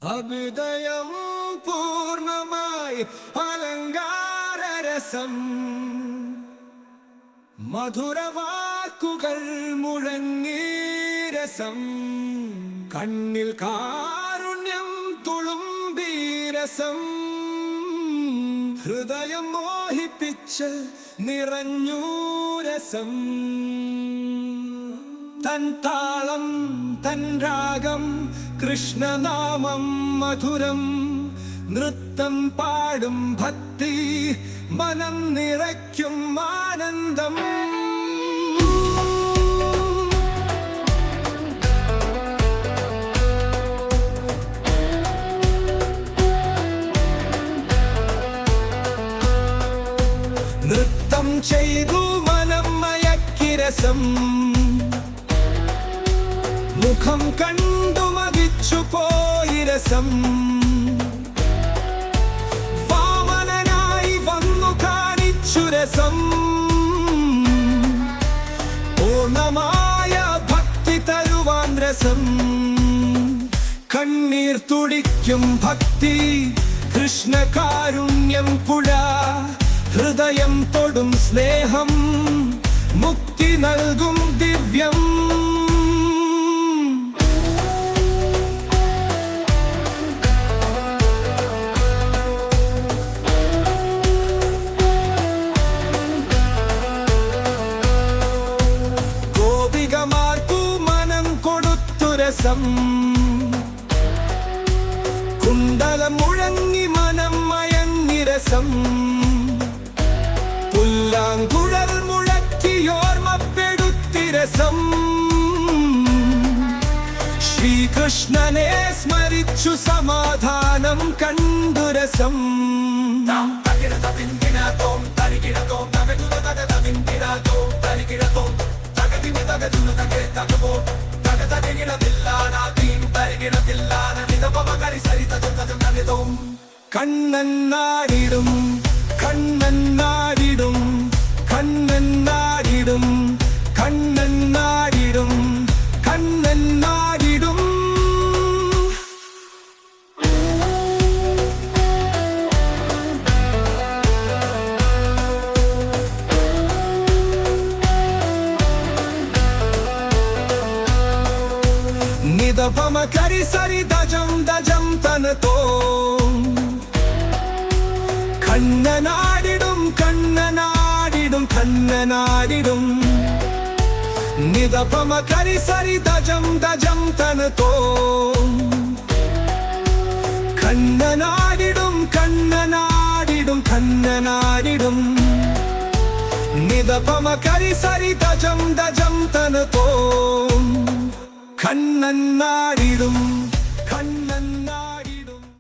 അഭിദയം പൂർണ്ണമായി അലങ്കാരരസം മധുരവാക്കുകൾ മുഴങ്ങി രസം കണ്ണിൽ കാരുണ്യം തുളുമ്പി രസം ഹൃദയം മോഹിപ്പിച്ച് നിറഞ്ഞു രസം തൻ താളം തൻ രാഗം കൃഷ്ണനാമം മധുരം നൃത്തം പാടും ഭക്തി മനം നിറയ്ക്കും ആനന്ദം നൃത്തം ചെയ്തു മനം മയക്കി രസം മുഖം കണ്ടു മതിച്ചു പോയി രസം വാമനനായി വന്നു കാണിച്ചു രസം പൂർണ്ണമായ ഭക്തി തരുവാൻ രസം കണ്ണീർ തുടിക്കും ഭക്തി കൃഷ്ണകാരുണ്യം പുഴ ഹൃദയം തൊടും സ്നേഹം മുക്തി നൽകും ദിവ്യം രസം കുണ്ടലം മുഴങ്ങി മനം മയങ്ങി രസം പുല്ലാങ്കുഴൽ മുഴക്കിയോർമ്മപ്പെടുത്തി രസം ശ്രീകൃഷ്ണനെ സ്മരിച്ചു സമാധാനം കണ്ടു രസം കണ്ണൻ നാടിടും കണ്ണൻ നാടിടും കണ്ണൻ നാടിടും കണ്ണൻ നാടിടും കണ്ണൻ നാടിടും നിദപമ കരി സരി ദജം ദജം തനതോ കണ്ണനാടിടും കണ്ണനാടിടും കണ്ണനാടിടും നിദപമ കരി സരി ദജം ദജം തനതോ കണ്ണനാടിടും കണ്ണനാടിടും കണ്ണനാടിടും നിദപമ കരി സരി ദജം ദജം തനതോ കണ്ണൻ നാടിടും